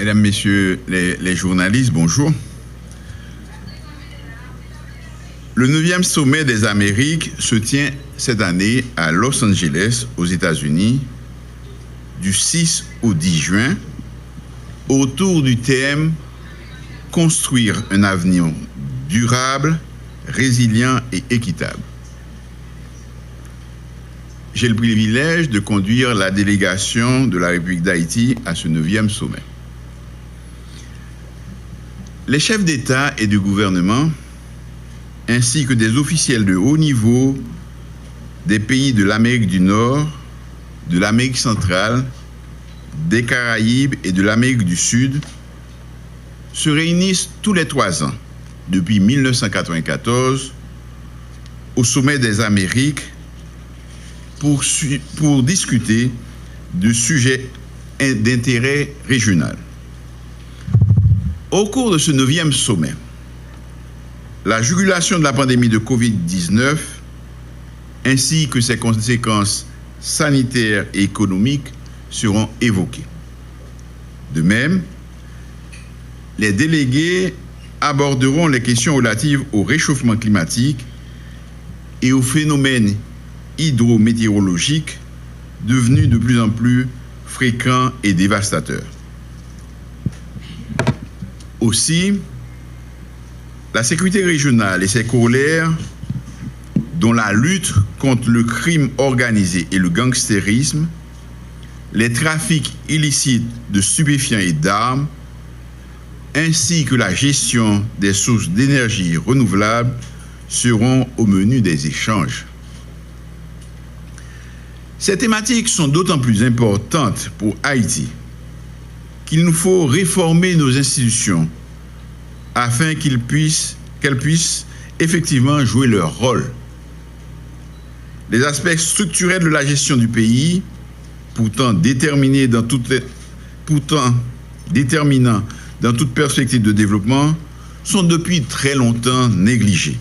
Mesdames, Messieurs les journalistes, bonjour. Le 9e sommet des Amériques se tient cette année à Los Angeles, aux États-Unis, du 6 au 10 juin, autour du thème « Construire un avenir durable, résilient et équitable ». J'ai le privilège de conduire la délégation de la République d'Haïti à ce 9e sommet. Les chefs d'État et de gouvernement, ainsi que des officiels de haut niveau des pays de l'Amérique du Nord, de l'Amérique centrale, des Caraïbes et de l'Amérique du Sud, se réunissent tous les 3 ans, depuis 1994, au sommet des Amériques pour discuter de sujets d'intérêt régional. Au cours de ce 9e sommet, la jugulation de la pandémie de Covid-19 ainsi que ses conséquences sanitaires et économiques seront évoquées. De même, les délégués aborderont les questions relatives au réchauffement climatique et aux phénomènes hydrométéorologiques devenus de plus en plus fréquents et dévastateurs. Aussi, la sécurité régionale et ses corollaires, dont la lutte contre le crime organisé et le gangstérisme, les trafics illicites de stupéfiants et d'armes, ainsi que la gestion des sources d'énergie renouvelables seront au menu des échanges. Ces thématiques sont d'autant plus importantes pour Haïti qu'il nous faut réformer nos institutions afin qu'elles puissent effectivement jouer leur rôle. Les aspects structurels de la gestion du pays, pourtant déterminants dans toute perspective de développement, sont depuis très longtemps négligés.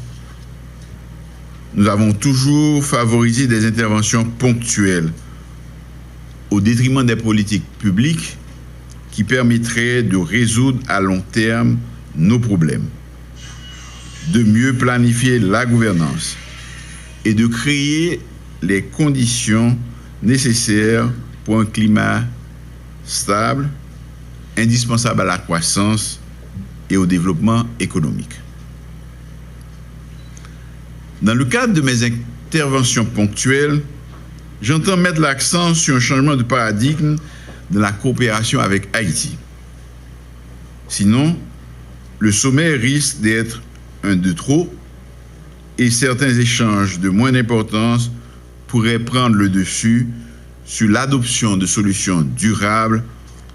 Nous avons toujours favorisé des interventions ponctuelles au détriment des politiques publiques qui permettraient de résoudre à long terme nos problèmes, de mieux planifier la gouvernance et de créer les conditions nécessaires pour un climat stable, indispensable à la croissance et au développement économique. Dans le cadre de mes interventions ponctuelles, j'entends mettre l'accent sur un changement de paradigme de la coopération avec Haïti. Sinon, le sommet risque d'être un de trop et certains échanges de moins d'importance pourraient prendre le dessus sur l'adoption de solutions durables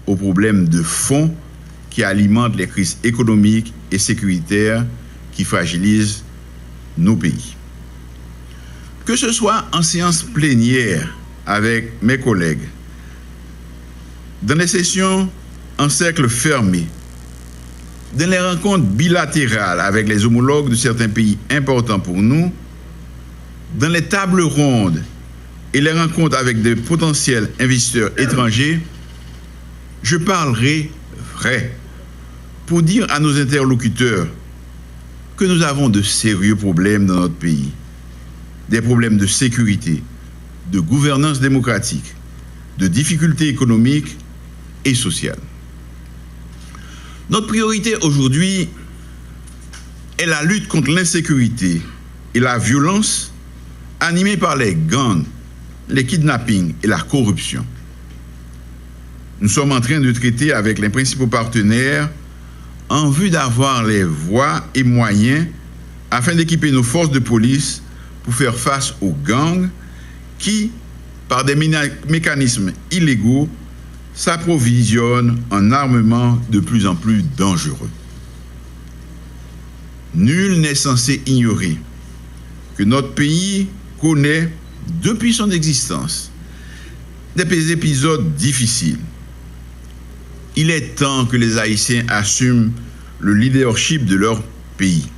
aux problèmes de fond qui alimentent les crises économiques et sécuritaires qui fragilisent nos pays. Que ce soit en séance plénière avec mes collègues, dans les sessions en cercle fermé, dans les rencontres bilatérales avec les homologues de certains pays importants pour nous, dans les tables rondes et les rencontres avec de potentiels investisseurs étrangers, je parlerai vrai pour dire à nos interlocuteurs que nous avons de sérieux problèmes dans notre pays, des problèmes de sécurité, de gouvernance démocratique, de difficultés économiques et sociales. Notre priorité aujourd'hui est la lutte contre l'insécurité et la violence animée par les gangs, les kidnappings et la corruption. Nous sommes en train de traiter avec les principaux partenaires en vue d'avoir les voies et moyens afin d'équiper nos forces de police pour faire face aux gangs qui, par des mécanismes illégaux, s'approvisionnent en armement de plus en plus dangereux. Nul n'est censé ignorer que notre pays connaît, depuis son existence, des épisodes difficiles. Il est temps que les Haïtiens assument le leadership de leur pays.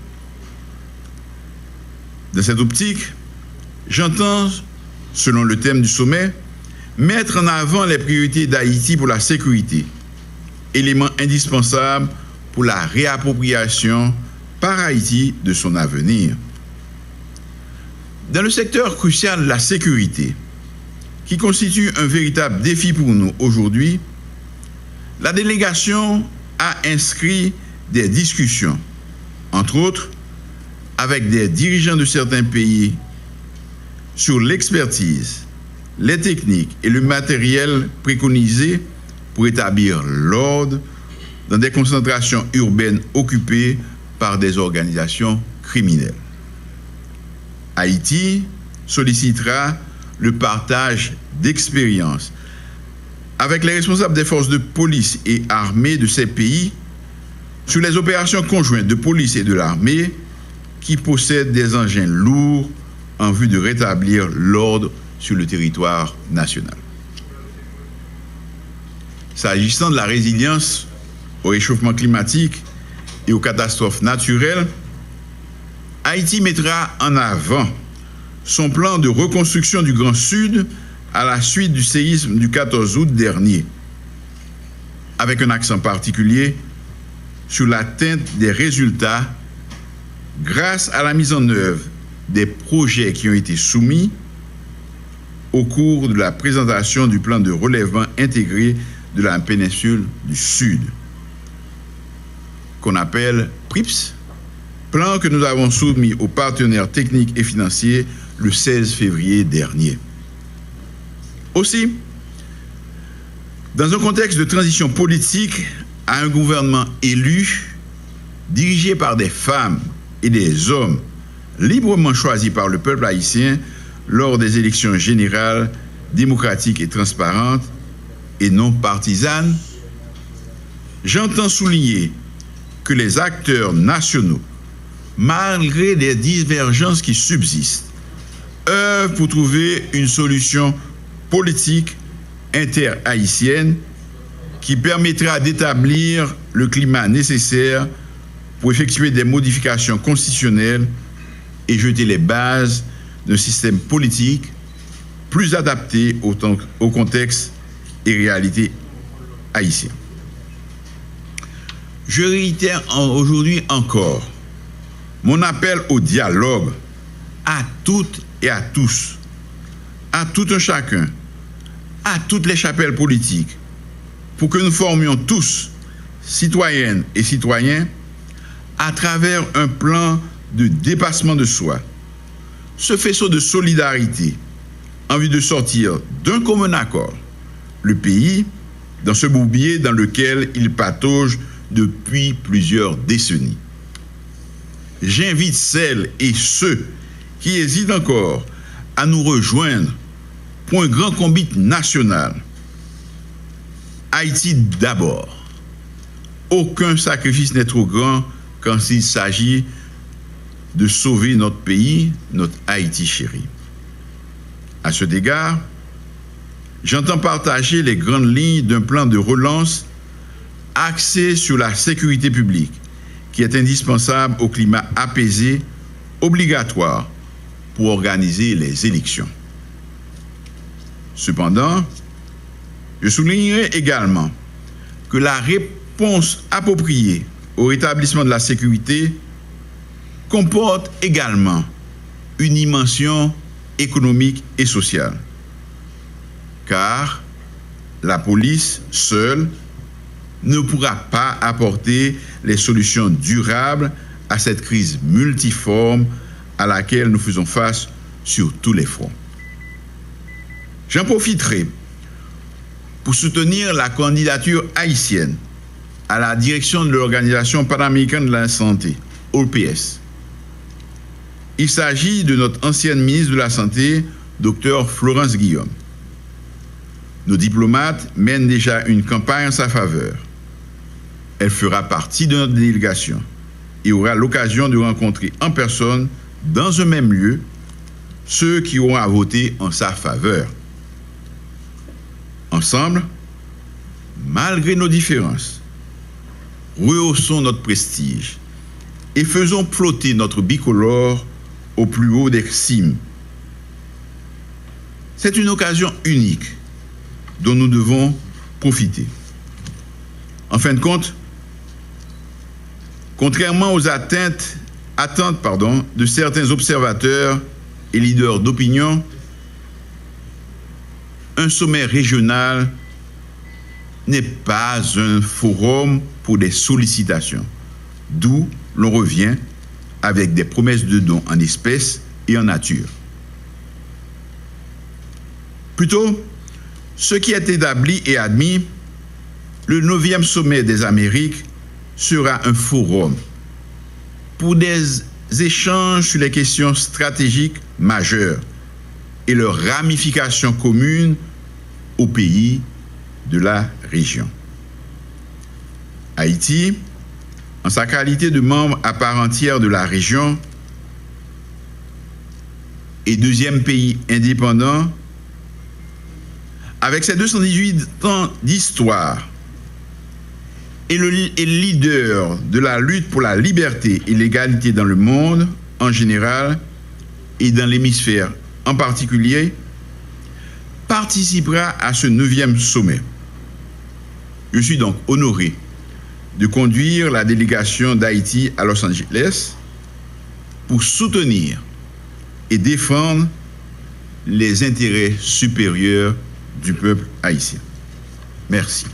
Dans cette optique, j'entends, selon le thème du sommet, mettre en avant les priorités d'Haïti pour la sécurité élément indispensable pour la réappropriation par Haïti de son avenir. Dans le secteur crucial de la sécurité, qui constitue un véritable défi pour nous aujourd'hui, la délégation a inscrit des discussions, entre autres avec des dirigeants de certains pays, sur l'expertise, les techniques et le matériel préconisés pour établir l'ordre dans des concentrations urbaines occupées par des organisations criminelles. Haïti sollicitera le partage d'expériences avec les responsables des forces de police et armées de ces pays sur les opérations conjointes de police et de l'armée qui possèdent des engins lourds en vue de rétablir l'ordre sur le territoire national. S'agissant de la résilience au réchauffement climatique et aux catastrophes naturelles, Haïti mettra en avant son plan de reconstruction du Grand Sud à la suite du séisme du 14 août dernier, avec un accent particulier sur l'atteinte des résultats grâce à la mise en œuvre des projets qui ont été soumis au cours de la présentation du plan de relèvement intégré de la péninsule du Sud, qu'on appelle PRIPS, plan que nous avons soumis aux partenaires techniques et financiers le 16 février dernier. Aussi, dans un contexte de transition politique à un gouvernement élu, dirigé par des femmes et des hommes librement choisis par le peuple haïtien lors des élections générales, démocratiques et transparentes et non partisanes, j'entends souligner que les acteurs nationaux, malgré les divergences qui subsistent, œuvrent pour trouver une solution politique inter-haïtienne qui permettra d'établir le climat nécessaire pour effectuer des modifications constitutionnelles et jeter les bases d'un système politique plus adapté au contexte et réalité haïtienne. Je réitère aujourd'hui encore mon appel au dialogue à toutes et à tous, à tout un chacun, à toutes les chapelles politiques, pour que nous formions tous, citoyennes et citoyens, à travers un plan de dépassement de soi, ce faisceau de solidarité en vue de sortir d'un commun accord le pays dans ce bourbier dans lequel il patauge depuis plusieurs décennies. J'invite celles et ceux qui hésitent encore à nous rejoindre pour un grand combat national. Haïti d'abord. Aucun sacrifice n'est trop grand quand il s'agit de sauver notre pays, notre Haïti chéri. À cet égard, j'entends partager les grandes lignes d'un plan de relance axé sur la sécurité publique, qui est indispensable au climat apaisé, obligatoire pour organiser les élections. Cependant, je soulignerai également que la réponse appropriée au rétablissement de la sécurité comporte également une dimension économique et sociale. Car la police seule ne pourra pas apporter les solutions durables à cette crise multiforme à laquelle nous faisons face sur tous les fronts. J'en profiterai pour soutenir la candidature haïtienne à la direction de l'Organisation panaméricaine de la santé, OPS. Il s'agit de notre ancienne ministre de la Santé, Dr Florence Guillaume. Nos diplomates mènent déjà une campagne en sa faveur. Elle fera partie de notre délégation et aura l'occasion de rencontrer en personne, dans un même lieu, ceux qui auront à voter en sa faveur. Ensemble, malgré nos différences, rehaussons notre prestige et faisons flotter notre bicolore au plus haut des cimes. C'est une occasion unique dont nous devons profiter. En fin de compte, contrairement aux attentes de certains observateurs et leaders d'opinion, un sommet régional n'est pas un forum pour des sollicitations, d'où l'on revient avec des promesses de dons en espèces et en nature. Plutôt, ce qui est établi et admis, le 9e sommet des Amériques sera un forum pour des échanges sur les questions stratégiques majeures et leurs ramifications communes aux pays de la région. Haïti, en sa qualité de membre à part entière de la région et deuxième pays indépendant, avec ses 218 ans d'histoire et le leader de la lutte pour la liberté et l'égalité dans le monde en général et dans l'hémisphère en particulier, participera à ce 9e sommet. Je suis donc honoré de conduire la délégation d'Haïti à Los Angeles pour soutenir et défendre les intérêts supérieurs du peuple haïtien. Merci.